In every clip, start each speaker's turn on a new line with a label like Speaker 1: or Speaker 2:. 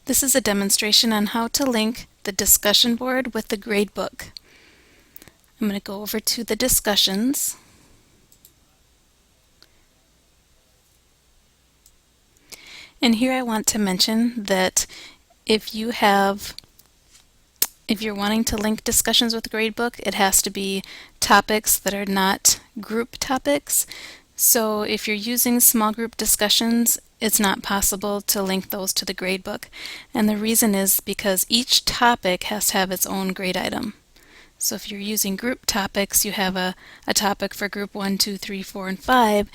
Speaker 1: This is a demonstration on how to link the discussion board with the gradebook. I'm going to go over to the discussions. And here I want to mention that if you're wanting to link discussions with the gradebook, it has to be topics that are not group topics. So if you're using small group discussions, it's not possible to link those to the gradebook. And the reason is because each topic has to have its own grade item. So if you're using group topics, you have a topic for group 1, 2, 3, 4, and 5.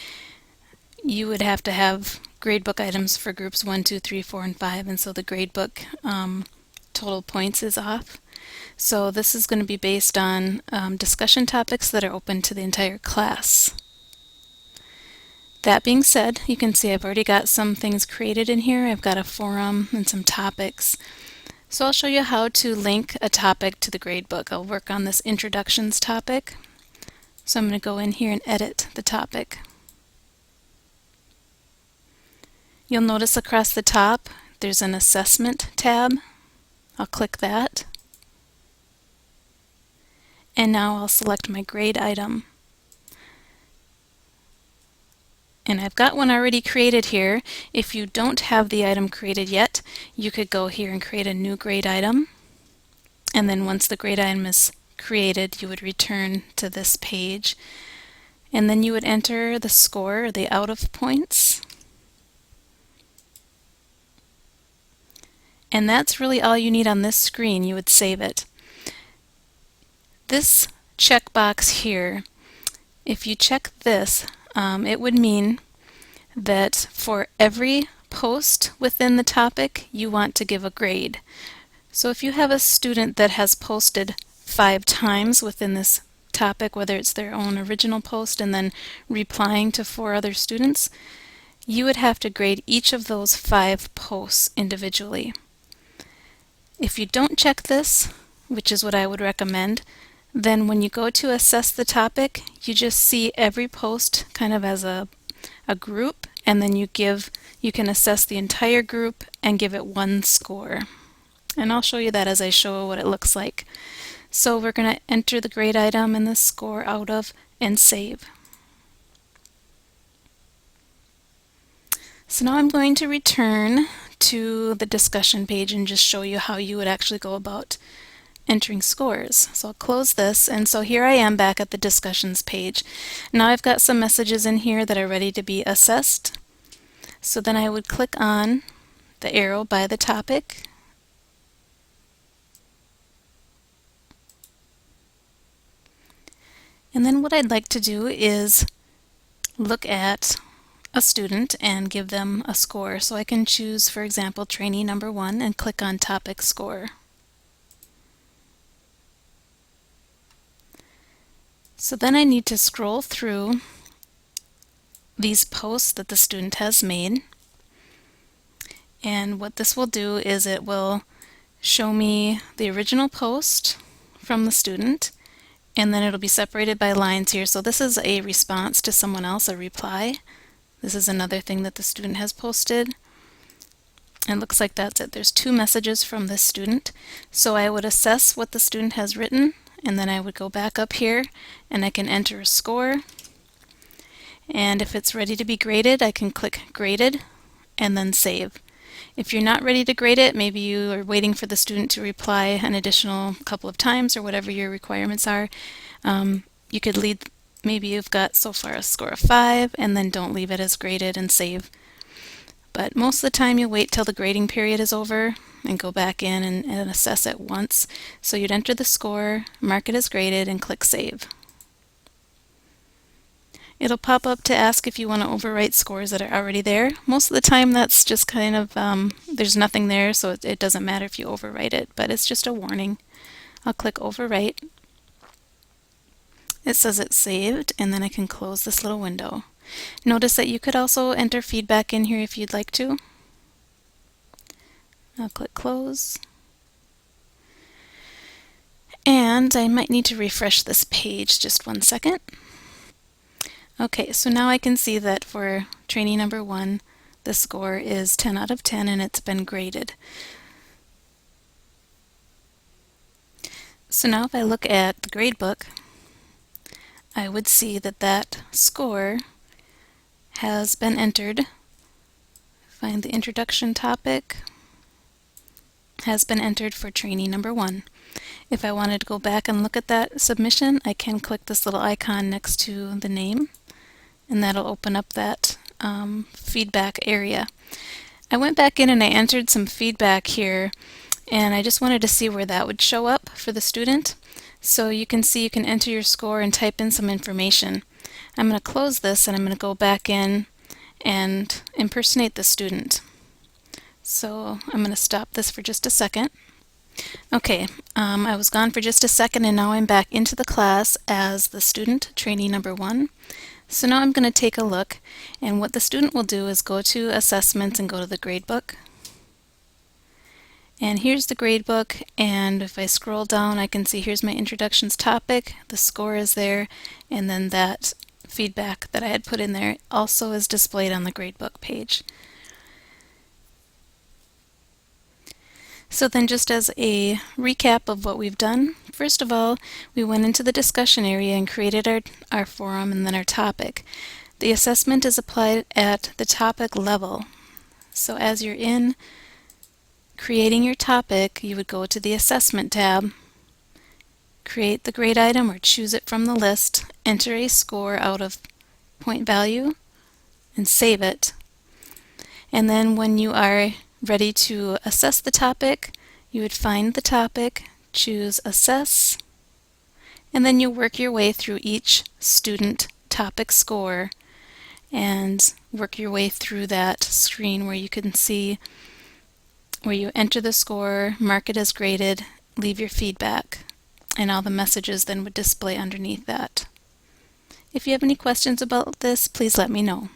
Speaker 1: You would have to have gradebook items for groups 1, 2, 3, 4, and 5, and so the gradebook total points is off. So this is going to be based on discussion topics that are open to the entire class. That being said, you can see I've already got some things created in here. I've got a forum and some topics. So I'll show you how to link a topic to the gradebook. I'll work on this introductions topic. So I'm going to go in here and edit the topic. You'll notice across the top there's an assessment tab. I'll click that. And now I'll select my grade item. And I've got one already created here. If you don't have the item created yet, you could go here and create a new grade item. And then once the grade item is created, you would return to this page. And then you would enter the score, the out of points. And that's really all you need on this screen. You would save it. This checkbox here, if you check this, it would mean that for every post within the topic, you want to give a grade. So if you have a student that has posted 5 times within this topic, whether it's their own original post and then replying to 4 other students, you would have to grade each of those 5 posts individually. If you don't check this, which is what I would recommend, then when you go to assess the topic, you just see every post kind of as a group, and then you can assess the entire group and give it 1 score. And I'll show you that as I show what it looks like. So we're going to enter the grade item and the score out of and save. So now I'm going to return to the discussion page and just show you how you would actually go about entering scores. So I'll close this, and so here I am back at the discussions page. Now I've got some messages in here that are ready to be assessed. So then I would click on the arrow by the topic. And then what I'd like to do is look at a student and give them a score. So I can choose, for example, trainee number 1 and click on topic score. So then I need to scroll through these posts that the student has made. And what this will do is it will show me the original post from the student, and then it'll be separated by lines here. So this is a response to someone else, a reply. This is another thing that the student has posted. And it looks like that's it. There's 2 messages from this student. So I would assess what the student has written, and then I would go back up here and I can enter a score. And if it's ready to be graded, I can click graded and then save. If you're not ready to grade it, maybe you are waiting for the student to reply an additional couple of times or whatever your requirements are, you could leave, maybe you've got so far a score of 5 and then don't leave it as graded and save. But most of the time you'll wait till the grading period is over and go back in and assess it once. So you'd enter the score, mark it as graded, and click Save. It'll pop up to ask if you want to overwrite scores that are already there. Most of the time that's just kind of, there's nothing there, so it doesn't matter if you overwrite it, but it's just a warning. I'll click Overwrite. It says it's saved, and then I can close this little window. Notice that you could also enter feedback in here if you'd like to. I'll click Close. And I might need to refresh this page just 1 second. Okay, so now I can see that for trainee number 1, the score is 10 out of 10 and it's been graded. So now if I look at the gradebook, I would see that that score has been entered. Find the introduction topic, has been entered for training number 1. If I wanted to go back and look at that submission, I can click this little icon next to the name, and that'll open up that feedback area. I went back in and I entered some feedback here, and I just wanted to see where that would show up for the student. So you can see you can enter your score and type in some information. I'm going to close this and I'm going to go back in and impersonate the student. So I'm going to stop this for just a second. Okay, I was gone for just a second and now I'm back into the class as the student, trainee number 1. So now I'm going to take a look, and what the student will do is go to assessments and go to the gradebook. And here's the gradebook, and if I scroll down I can see here's my introductions topic, the score is there, and then that feedback that I had put in there also is displayed on the gradebook page. So then, just as a recap of what we've done, first of all, we went into the discussion area and created our forum and then our topic. The assessment is applied at the topic level. So as you're in creating your topic, you would go to the assessment tab, create the grade item or choose it from the list, enter a score out of point value, and save it. And then when you are ready to assess the topic, you would find the topic, choose Assess, and then you'll work your way through each student topic score and work your way through that screen where you can see where you enter the score, mark it as graded, leave your feedback, and all the messages then would display underneath that. If you have any questions about this, please let me know.